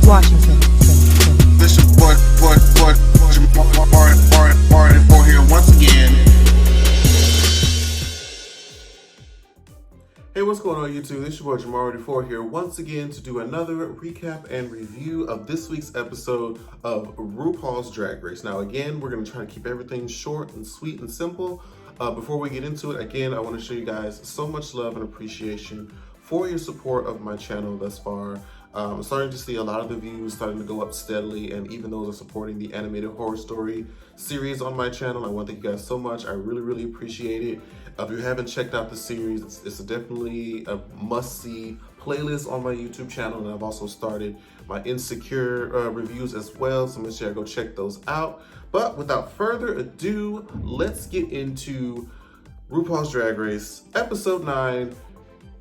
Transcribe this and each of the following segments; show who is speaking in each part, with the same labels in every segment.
Speaker 1: Washington.
Speaker 2: This your boy, Martin for here once again.
Speaker 3: Hey, what's going on YouTube? This is your boy Jamari4 here once again to do another recap and review of this week's episode of Rupaul's Drag Race. Now again, we're going to try to keep everything short and sweet and simple. Before we get into it, again, I want to show you guys so much love and appreciation for your support of my channel thus far. I'm starting to see a lot of the views starting to go up steadily, and even those are supporting the animated horror story series on my channel. I want to thank you guys so much. I really appreciate it. If you haven't checked out the series, it's definitely a must-see playlist on my YouTube channel, and I've also started my Insecure reviews as well, so make sure you go check those out. But without further ado, let's get into RuPaul's Drag Race, Episode 9,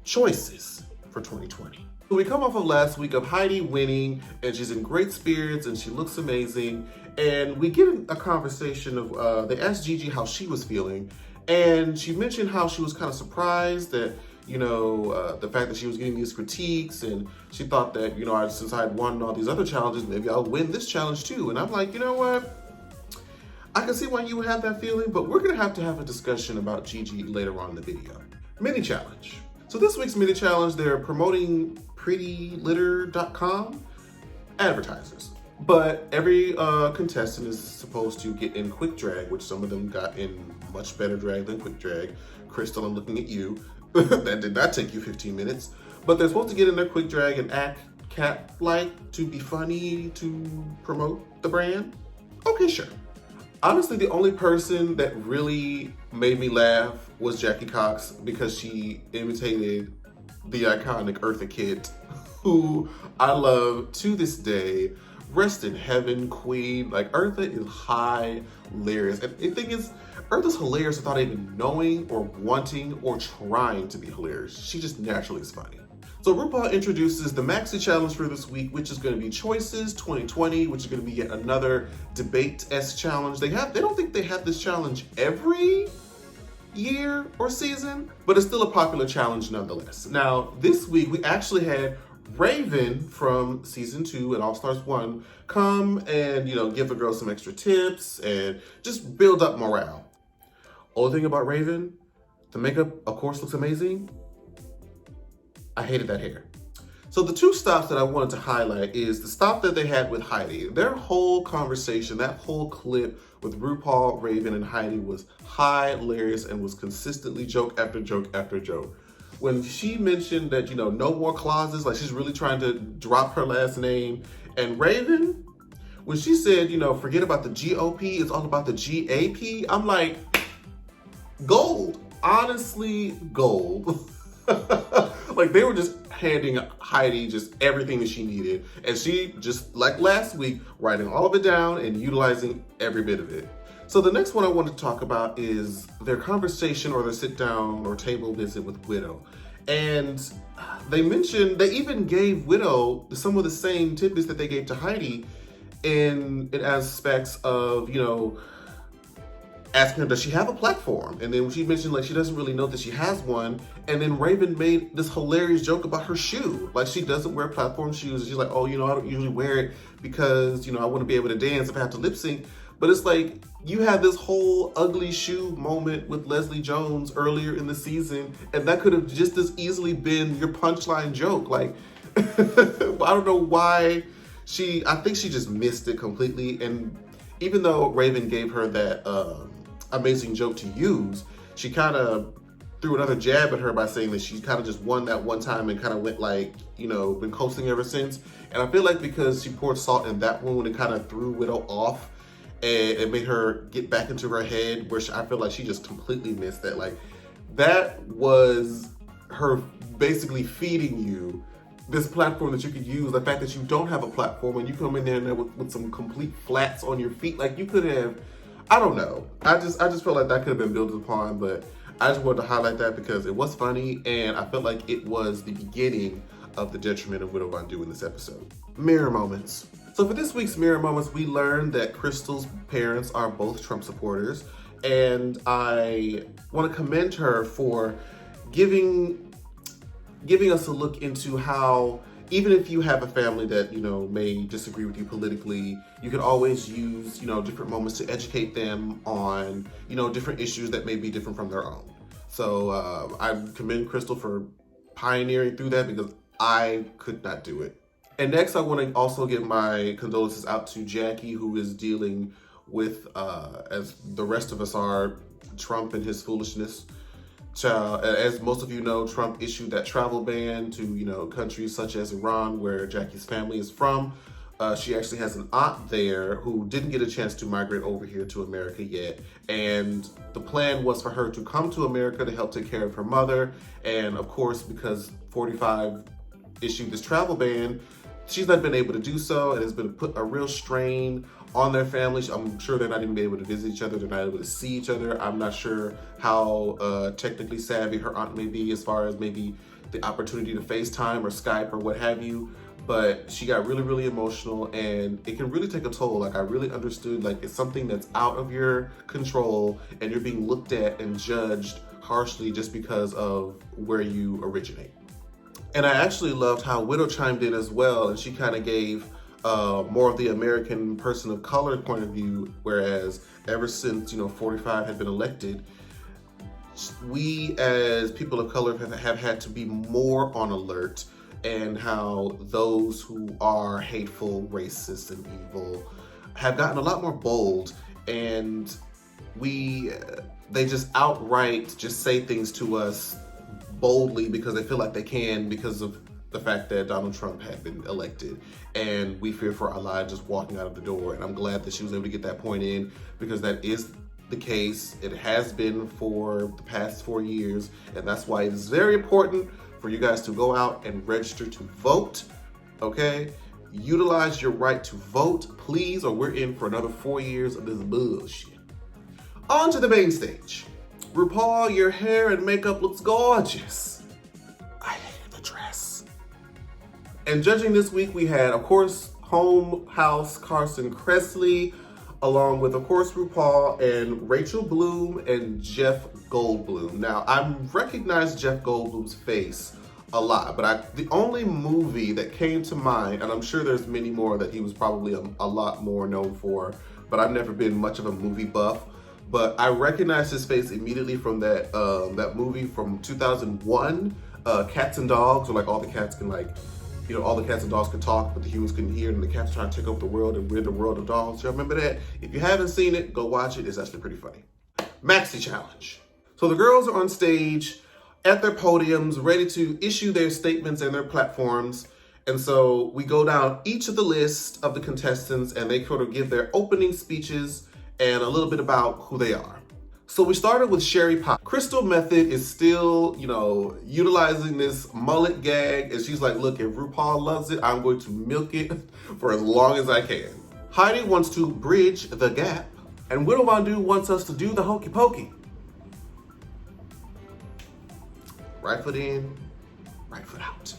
Speaker 3: Choices for 2020. So we come off of last week of Heidi winning, and she's in great spirits, and she looks amazing, and we get a conversation of, they asked Gigi how she was feeling, and she mentioned how she was kind of surprised that, you know, the fact that she was getting these critiques, and she thought that, you know, since I had won all these other challenges, maybe I'll win this challenge too. And I'm like, you know what? I can see why you would have that feeling, but we're gonna have to have a discussion about Gigi later on in the video. Mini challenge. So this week's mini challenge, they're promoting prettylitter.com advertisers. But every contestant is supposed to get in quick drag, which some of them got in much better drag than quick drag. Crystal, I'm looking at you. That did not take you 15 minutes. But they're supposed to get in their quick drag and act cat-like to be funny to promote the brand. Okay, sure. Honestly, the only person that really made me laugh was Jackie Cox, because she imitated the iconic Eartha Kitt, who I love to this day. Rest in heaven, queen. Like, Eartha is hilarious. And the thing is, Eartha's hilarious without even knowing or wanting or trying to be hilarious. She just naturally is funny. So RuPaul introduces the Maxi-challenge for this week, which is going to be Choices 2020, which is going to be yet another debate-esque challenge. They don't think they have this challenge every year or season, but it's still a popular challenge nonetheless. Now, this week we actually had Raven from season 2 and All Stars 1 come and, you know, give the girls some extra tips and just build up morale. Only thing about Raven, the makeup, of course, looks amazing. I hated that hair. So the two stops that I wanted to highlight is the stop that they had with Heidi. Their whole conversation, that whole clip with RuPaul, Raven, and Heidi was hilarious and was consistently joke after joke after joke. When she mentioned that, you know, no more clauses, like she's really trying to drop her last name. And Raven, when she said, you know, forget about the GOP, it's all about the GAP, I'm like, gold. Honestly, gold. Like, they were just handing Heidi just everything that she needed. And she, just like last week, writing all of it down and utilizing every bit of it. So the next one I want to talk about is their conversation or their sit down or table visit with Widow. And they even gave Widow some of the same tidbits that they gave to Heidi in aspects of, you know, asking her, does she have a platform? And then she mentioned, like, she doesn't really know that she has one. And then Raven made this hilarious joke about her shoe. Like, she doesn't wear platform shoes. And she's like, oh, you know, I don't usually wear it because, you know, I want to be able to dance if I have to lip sync. But it's like, you had this whole ugly shoe moment with Leslie Jones earlier in the season, and that could have just as easily been your punchline joke. Like, I don't know why I think she just missed it completely. And even though Raven gave her that amazing joke to use, she kind of threw another jab at her by saying that she kind of just won that one time and kind of went, like, you know, been coasting ever since. And I feel like because she poured salt in that wound, it kind of threw Widow off and it made her get back into her head, where I feel like she just completely missed that. Like, that was her basically feeding you this platform that you could use, the fact that you don't have a platform and you come in there with some complete flats on your feet. Like, you could have, I don't know. I just felt like that could have been built upon, but I just wanted to highlight that because it was funny, and I felt like it was the beginning of the detriment of Widow Von Du in this episode. Mirror moments. So for this week's mirror moments, we learned that Crystal's parents are both Trump supporters, and I want to commend her for giving us a look into how even if you have a family that, you know, may disagree with you politically, you can always use, you know, different moments to educate them on, you know, different issues that may be different from their own. So I commend Crystal for pioneering through that because I could not do it. And next, I want to also give my condolences out to Jackie, who is dealing with, as the rest of us are, Trump and his foolishness. As most of you know, Trump issued that travel ban to, you know, countries such as Iran, where Jackie's family is from. She actually has an aunt there who didn't get a chance to migrate over here to America yet. And the plan was for her to come to America to help take care of her mother. And of course, because 45 issued this travel ban, she's not been able to do so. It has been put a real strain on their families. I'm sure they're not even able to visit each other. They're not able to see each other. I'm not sure how technically savvy her aunt may be as far as maybe the opportunity to FaceTime or Skype or what have you. But she got really, really emotional, and it can really take a toll. Like, I really understood, like, it's something that's out of your control and you're being looked at and judged harshly just because of where you originate. And I actually loved how Widow chimed in as well, and she kind of gave more of the American person of color point of view, whereas ever since, you know, 45 had been elected, we as people of color have had to be more on alert, and how those who are hateful, racist, and evil have gotten a lot more bold, and they just outright just say things to us boldly because they feel like they can because of the fact that Donald Trump had been elected, and we fear for our lives just walking out of the door. And I'm glad that she was able to get that point in, because that is the case. It has been for the past 4 years, and that's why it is very important for you guys to go out and register to vote, okay? Utilize your right to vote, please, or we're in for another 4 years of this bullshit. On to the main stage. Rupaul, your hair and makeup looks gorgeous. I hated the dress. And judging this week, we had, of course, Home House Carson Kressley, along with, of course, Rupaul and Rachel Bloom and Jeff Goldblum. Now, I recognize Jeff Goldblum's face a lot, but the only movie that came to mind, and I'm sure there's many more that he was probably a lot more known for, but I've never been much of a movie buff, but I recognize his face immediately from that movie from 2001, Cats and Dogs, where like all the cats can like, you know, all the cats and dogs could talk, but the humans couldn't hear, and the cats trying to take over the world and rid the world of dogs. Y'all remember that? If you haven't seen it, go watch it. It's actually pretty funny. Maxi-challenge. So the girls are on stage at their podiums, ready to issue their statements and their platforms. And so we go down each of the list of the contestants, and they sort of give their opening speeches and a little bit about who they are. So we started with Sherry Pie. Crystal Method is still, you know, utilizing this mullet gag, and she's like, look, if RuPaul loves it, I'm going to milk it for as long as I can. Heidi wants to bridge the gap, and Widow Von Du wants us to do the hokey pokey. Right foot in, right foot out.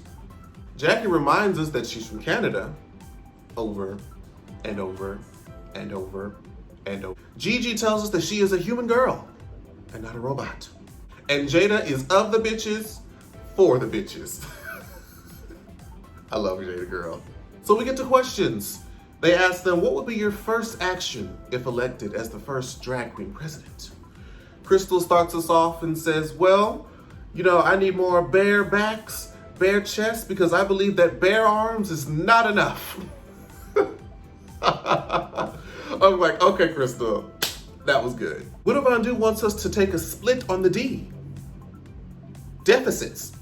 Speaker 3: Jackie reminds us that she's from Canada over and over and over and over. Gigi tells us that she is a human girl and not a robot. And Jada is of the bitches for the bitches. I love Jada girl. So we get to questions. They ask them, what would be your first action if elected as the first drag queen president? Crystal starts us off and says, well, you know, I need more bare backs, bare chests, because I believe that bare arms is not enough. I'm like, okay, Crystal, that was good. Widow Von Du wants us to take a split on the D. Deficits.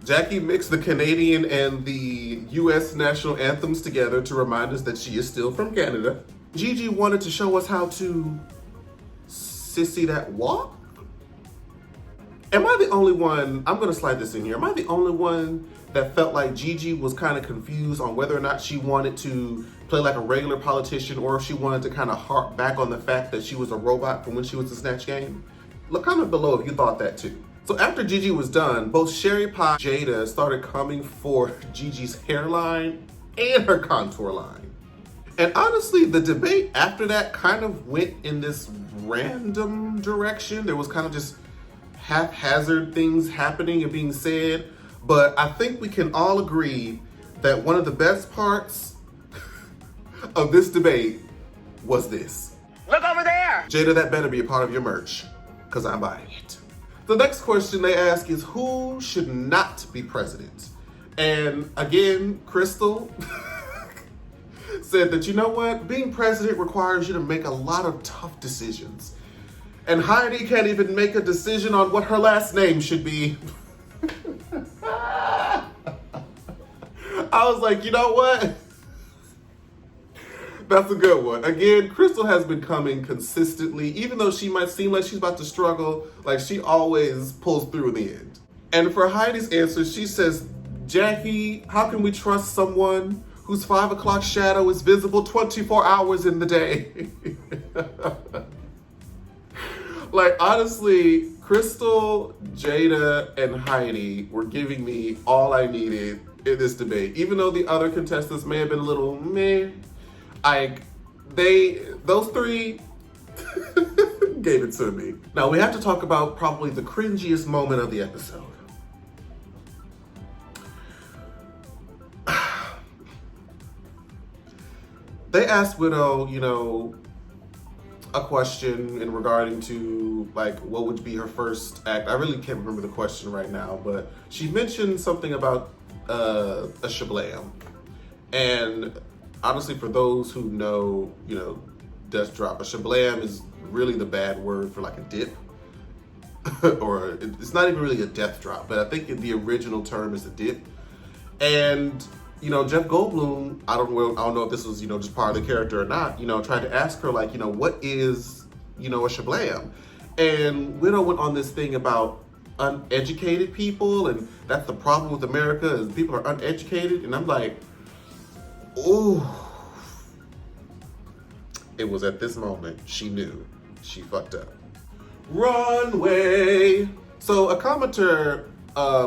Speaker 3: Jackie mixed the Canadian and the US national anthems together to remind us that she is still from Canada. Gigi wanted to show us how to sissy that walk. Am I the only one, I'm gonna slide this in here, am I the only one that felt like Gigi was kind of confused on whether or not she wanted to play like a regular politician or if she wanted to kind of harp back on the fact that she was a robot from when she was in Snatch Game? Look, comment below if you thought that too. So after Gigi was done, both Sherry Pie and Jada started coming for Gigi's hairline and her contour line. And honestly, the debate after that kind of went in this random direction. There was kind of just haphazard things happening and being said, But I think we can all agree that one of the best parts of this debate was this.
Speaker 1: Look over there!
Speaker 3: Jada, that better be a part of your merch, because I'm buying it. The next question they ask is, who should not be president? And again, Crystal said that, you know what? Being president requires you to make a lot of tough decisions. And Heidi can't even make a decision on what her last name should be. I was like, you know what? That's a good one. Again, Crystal has been coming consistently, even though she might seem like she's about to struggle, like she always pulls through in the end. And for Heidi's answer, she says, Jackie, how can we trust someone whose 5 o'clock shadow is visible 24 hours in the day? Like, honestly, Crystal, Jada, and Heidi were giving me all I needed in this debate. Even though the other contestants may have been a little meh, those three gave it to me. Now we have to talk about probably the cringiest moment of the episode. They asked Widow, you know, a question in regarding to like what would be her first act. I really can't remember the question right now, but she mentioned something about a shablam. And honestly, for those who know, you know, Death Drop, a shablam is really the bad word for like a dip. Or it's not even really a death drop, but I think the original term is a dip. And, you know, Jeff Goldblum, I don't know if this was, you know, just part of the character or not, you know, tried to ask her, like, you know, what is, you know, a shablam? And Widow went on this thing about uneducated people, and that's the problem with America, is people are uneducated. And I'm like, ooh. It was at this moment she knew she fucked up. Runway. So a commenter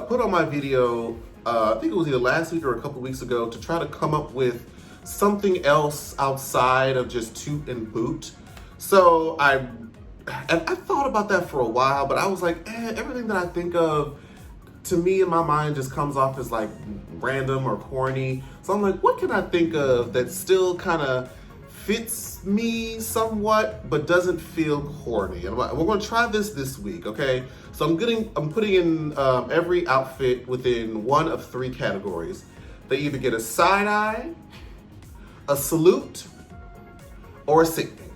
Speaker 3: put on my video, I think it was either last week or a couple weeks ago, to try to come up with something else outside of just toot and boot. So I thought about that for a while, but I was like, everything that I think of, to me in my mind, just comes off as like random or corny. So I'm like, what can I think of that still kind of fits me somewhat, but doesn't feel corny? And we're going to try this week, okay? So I'm putting in every outfit within one of 3 categories. They either get a side eye, a salute, or a sickening,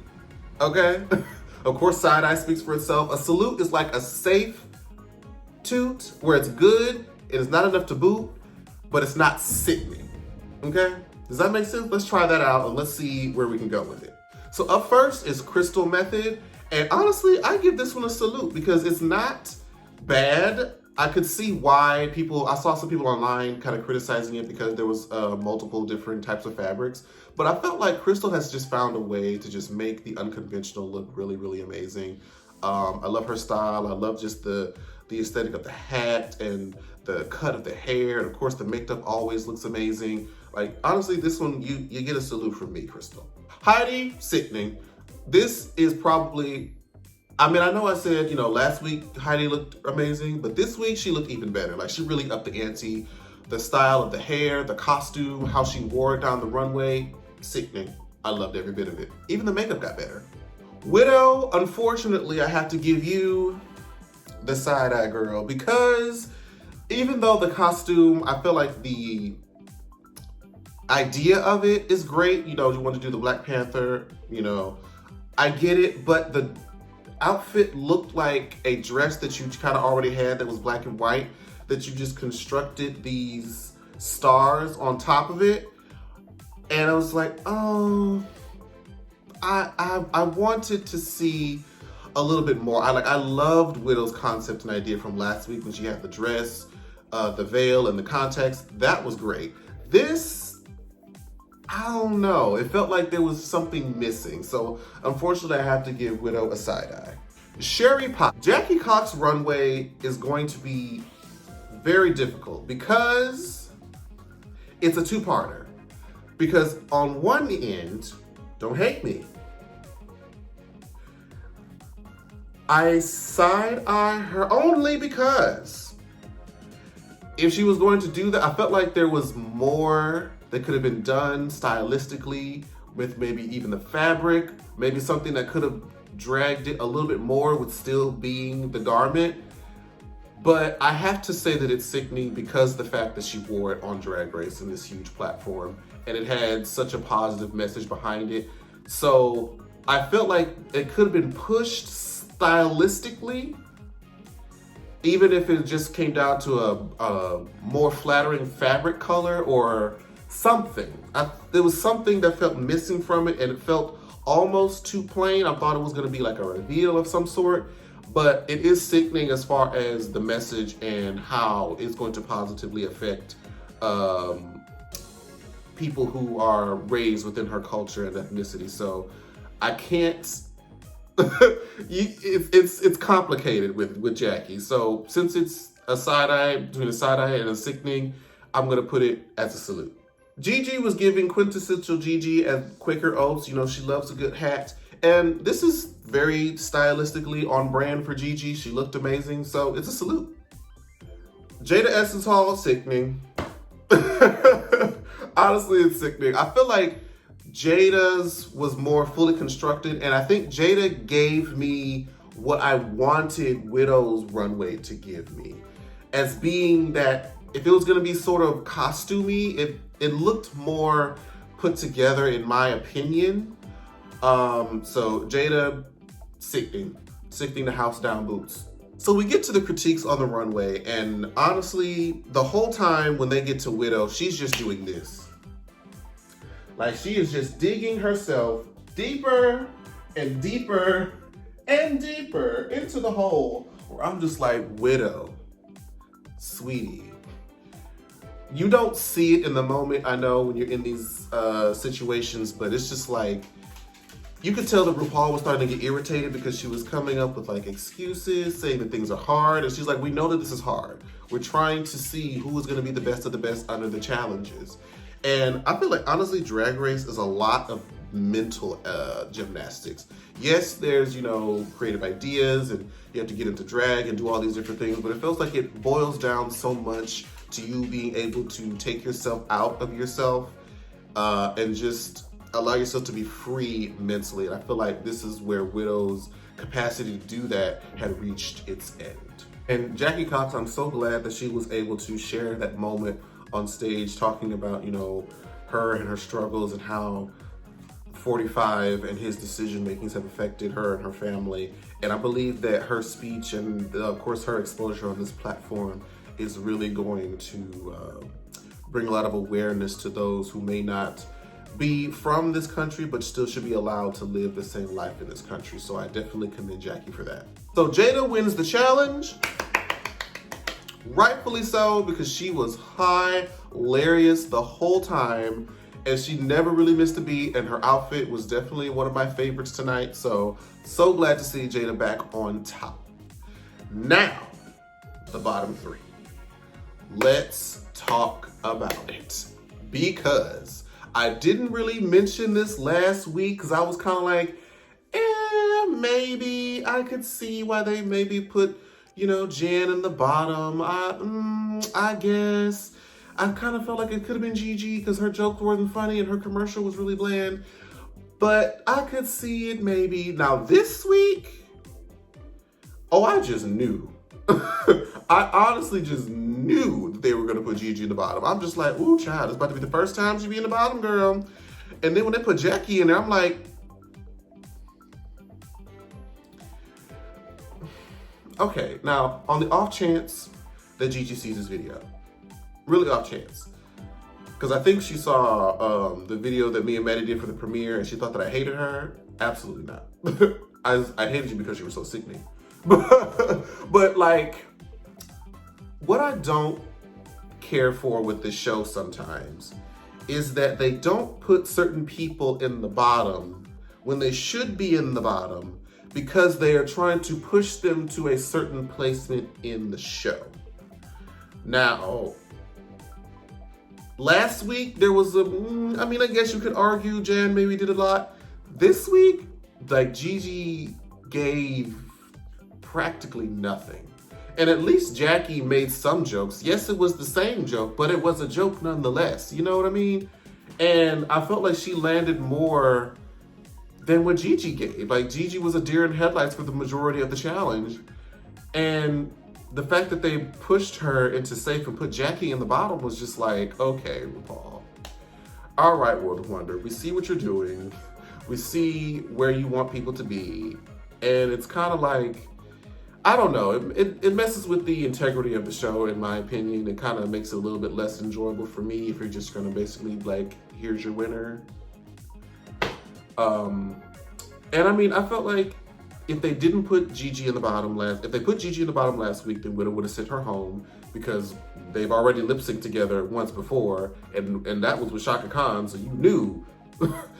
Speaker 3: okay? Of course, side eye speaks for itself. A salute is like a safe toot where it's good and it's not enough to boot, but it's not sickening, okay? Does that make sense? Let's try that out and let's see where we can go with it. So up first is Crystal Method. And honestly, I give this one a salute because it's not bad. I could see why I saw some people online kind of criticizing it because there was multiple different types of fabrics. But I felt like Crystal has just found a way to just make the unconventional look really, really amazing. I love her style. I love just the aesthetic of the hat and the cut of the hair. And of course, the makeup always looks amazing. Like, honestly, this one, you get a salute from me, Crystal. Heidi, sickening. This is probably, I mean, I know I said, you know, last week Heidi looked amazing, but this week she looked even better. Like, she really upped the ante. The style of the hair, the costume, how she wore it down the runway, sickening. I loved every bit of it. Even the makeup got better. Widow, unfortunately, I have to give you the side-eye girl, because even though the costume, I feel like the idea of it is great. You know, you want to do the Black Panther, you know, I get it, but the outfit looked like a dress that you kind of already had that was black and white, that you just constructed these stars on top of it. And I was like, oh, I wanted to see a little bit more. I loved Widow's concept and idea from last week when she had the dress, the veil, and the context. That was great. This, I don't know. It felt like there was something missing. So unfortunately, I have to give Widow a side eye. Sherry Pop. Jackie Cox runway is going to be very difficult because it's a two-parter. Because on one end, don't hate me, I side-eye her only because if she was going to do that, I felt like there was more that could have been done stylistically with maybe even the fabric, maybe something that could have dragged it a little bit more with still being the garment. But I have to say that it's sickening because the fact that she wore it on Drag Race in this huge platform and it had such a positive message behind it. So I felt like it could have been pushed stylistically, even if it just came down to a more flattering fabric color or something. There was something that felt missing from it and it felt almost too plain. I thought it was gonna be like a reveal of some sort, but it is sickening as far as the message and how it's going to positively affect people who are raised within her culture and ethnicity. So I can't, it's complicated with Jackie. So since it's a side eye, between a side eye and a sickening, I'm gonna put it as a salute. Gigi was giving quintessential Gigi at Quaker Oats. You know, she loves a good hat. And this is very stylistically on brand for Gigi. She looked amazing, so it's a salute. Jada Essence Hall, sickening. Honestly, it's sickening. I feel like Jada's was more fully constructed, and I think Jada gave me what I wanted Widow's runway to give me. As being that if it was gonna be sort of costumey, it looked more put together in my opinion. So Jada, sickening the house down boots. So we get to the critiques on the runway, and honestly, the whole time when they get to Widow, she's just doing this. Like, she is just digging herself deeper and deeper and deeper into the hole, where I'm just like, Widow, sweetie. You don't see it in the moment, I know, when you're in these situations, but it's just like, you could tell that Rupaul was starting to get irritated because she was coming up with like excuses, saying that things are hard. And she's like, we know that this is hard. We're trying to see who is gonna be the best of the best under the challenges. And I feel like, honestly, Drag Race is a lot of mental gymnastics. Yes, there's, you know, creative ideas and you have to get into drag and do all these different things, but it feels like it boils down so much to you being able to take yourself out of yourself and just allow yourself to be free mentally. And I feel like this is where Widow's capacity to do that had reached its end. And Jackie Cox, I'm so glad that she was able to share that moment on stage, talking about, you know, her and her struggles and how 45 and his decision makings have affected her and her family. And I believe that her speech and of course her exposure on this platform is really going to bring a lot of awareness to those who may not be from this country, but still should be allowed to live the same life in this country. So I definitely commend Jackie for that. So Jada wins the challenge. Rightfully so, because she was hilarious the whole time and she never really missed a beat, and her outfit was definitely one of my favorites tonight. So glad to see Jada back on top. Now, the bottom three. Let's talk about it, because I didn't really mention this last week because I was kind of like, maybe I could see why they maybe put, you know, Jan in the bottom. I guess. I kind of felt like it could have been Gigi because her jokes wasn't funny and her commercial was really bland. But I could see it maybe. Now this week, I just knew. I honestly just knew that they were going to put Gigi in the bottom. I'm just like, ooh, child, it's about to be the first time she be in the bottom, girl. And then when they put Jackie in there, I'm like, okay, now on the off chance that Gigi sees this video, really off chance, because I think she saw the video that me and Maddie did for the premiere and she thought that I hated her. Absolutely not. I hated you because you were so sickening. But like, what I don't care for with this show sometimes is that they don't put certain people in the bottom when they should be in the bottom because they are trying to push them to a certain placement in the show. Now, last week there was I guess you could argue Jan maybe did a lot. This week, like, Gigi gave practically nothing. And at least Jackie made some jokes. Yes, it was the same joke, but it was a joke nonetheless. You know what I mean? And I felt like she landed more than what Gigi gave. Like, Gigi was a deer in headlights for the majority of the challenge. And the fact that they pushed her into safe and put Jackie in the bottom was just like, okay, Rupaul. All right, World of Wonder, we see what you're doing. We see where you want people to be. And it's kind of like, I don't know, it messes with the integrity of the show, in my opinion. It kind of makes it a little bit less enjoyable for me if you're just gonna basically like, here's your winner. And I mean, I felt like if they didn't put Gigi in the bottom if they put Gigi in the bottom last week, then Widow would have sent her home because they've already lip synced together once before, and that was with Chaka Khan, so you knew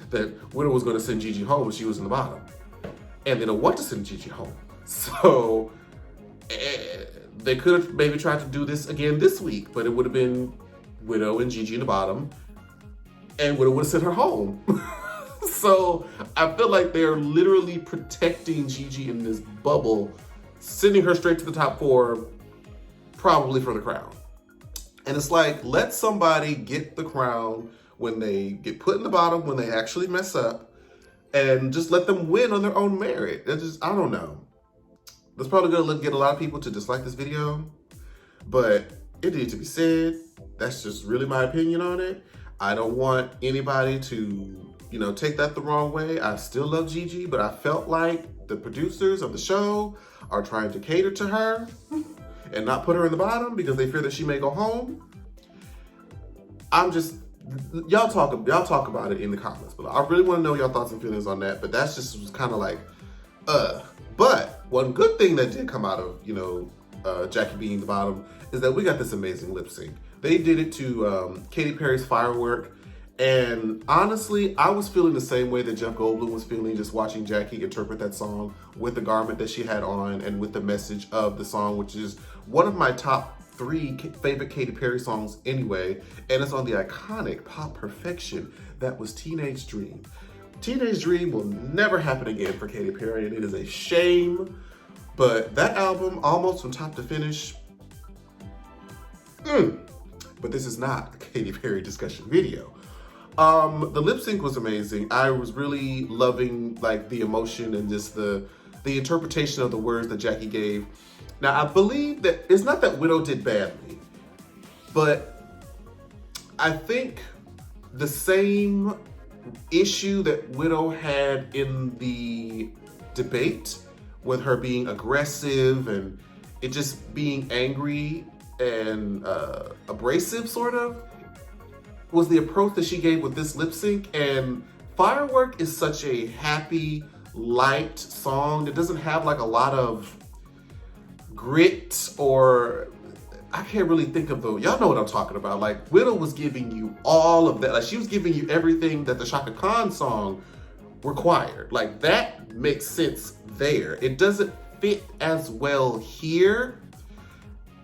Speaker 3: that Widow was gonna send Gigi home when she was in the bottom. And they don't want to send Gigi home. So they could have maybe tried to do this again this week, but it would have been Widow and Gigi in the bottom, and Widow would have sent her home. So I feel like they're literally protecting Gigi in this bubble, sending her straight to the top 4, probably for the crown. And it's like, let somebody get the crown when they get put in the bottom, when they actually mess up, and just let them win on their own merit. It's just, I don't know. That's probably gonna get a lot of people to dislike this video, but it needs to be said. That's just really my opinion on it. I don't want anybody to, you know, take that the wrong way. I still love Gigi, but I felt like the producers of the show are trying to cater to her and not put her in the bottom because they fear that she may go home. I'm just, y'all talk about it in the comments below. I really want to know your thoughts and feelings on that, but that's just kind of like, But one good thing that did come out of, you know, Jackie being the bottom is that we got this amazing lip sync. They did it to Katy Perry's Firework. And honestly, I was feeling the same way that Jeff Goldblum was feeling just watching Jackie interpret that song with the garment that she had on and with the message of the song, which is one of my top 3 favorite Katy Perry songs anyway. And it's on the iconic Pop Perfection that was Teenage Dream. Teenage Dream will never happen again for Katy Perry, and it is a shame. But that album, almost from top to finish, but this is not a Katy Perry discussion video. The lip sync was amazing. I was really loving like the emotion and just the interpretation of the words that Jackie gave. Now, I believe that it's not that Widow did badly, but I think the same issue that Widow had in the debate with her being aggressive and it just being angry and abrasive sort of, was the approach that she gave with this lip sync. And Firework is such a happy, light song that doesn't have like a lot of grit, or I can't really think of y'all know what I'm talking about. Like, Widow was giving you all of that. Like, she was giving you everything that the Chaka Khan song required. Like, that makes sense there. It doesn't fit as well here.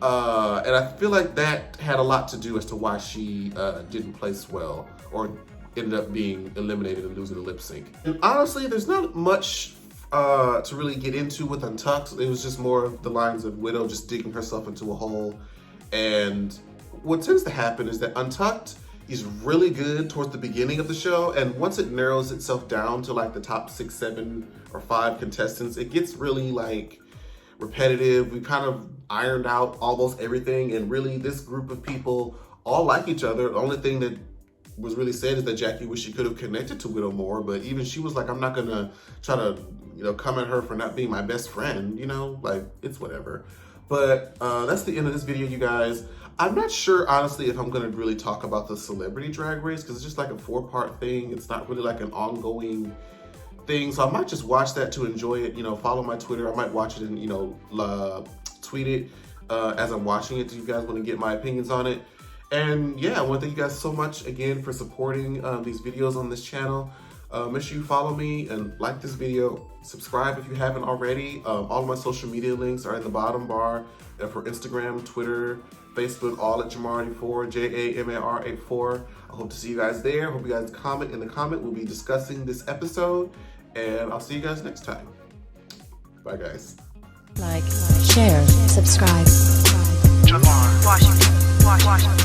Speaker 3: And I feel like that had a lot to do as to why she didn't place well or ended up being eliminated and losing the lip sync. And honestly, there's not much to really get into with Untucked. It was just more of the lines of Widow just digging herself into a hole. And what tends to happen is that Untucked is really good towards the beginning of the show, and once it narrows itself down to like the top 6, 7, or 5 contestants, it gets really like repetitive. We kind of ironed out almost everything, and really this group of people all like each other. The only thing that was really said is that Jackie wished she could have connected to Widow more, but even she was like, I'm not gonna try to, you know, come at her for not being my best friend, you know, like, it's whatever. But that's the end of this video, you guys. I'm not sure, honestly, if I'm gonna really talk about the Celebrity Drag Race, because it's just like a 4-part thing. It's not really like an ongoing thing. So I might just watch that to enjoy it, you know, follow my Twitter. I might watch it and, you know, tweet it as I'm watching it. Do you guys want to get my opinions on it? And yeah, I want to thank you guys so much again for supporting these videos on this channel. Make sure you follow me and like this video. Subscribe if you haven't already. All of my social media links are in the bottom bar for Instagram, Twitter, Facebook, all at Jamar84, JAMAR84. I hope to see you guys there. Hope you guys comment in the comment. We'll be discussing this episode, and I'll see you guys next time. Bye, guys.
Speaker 1: Like share, subscribe.
Speaker 2: Washington.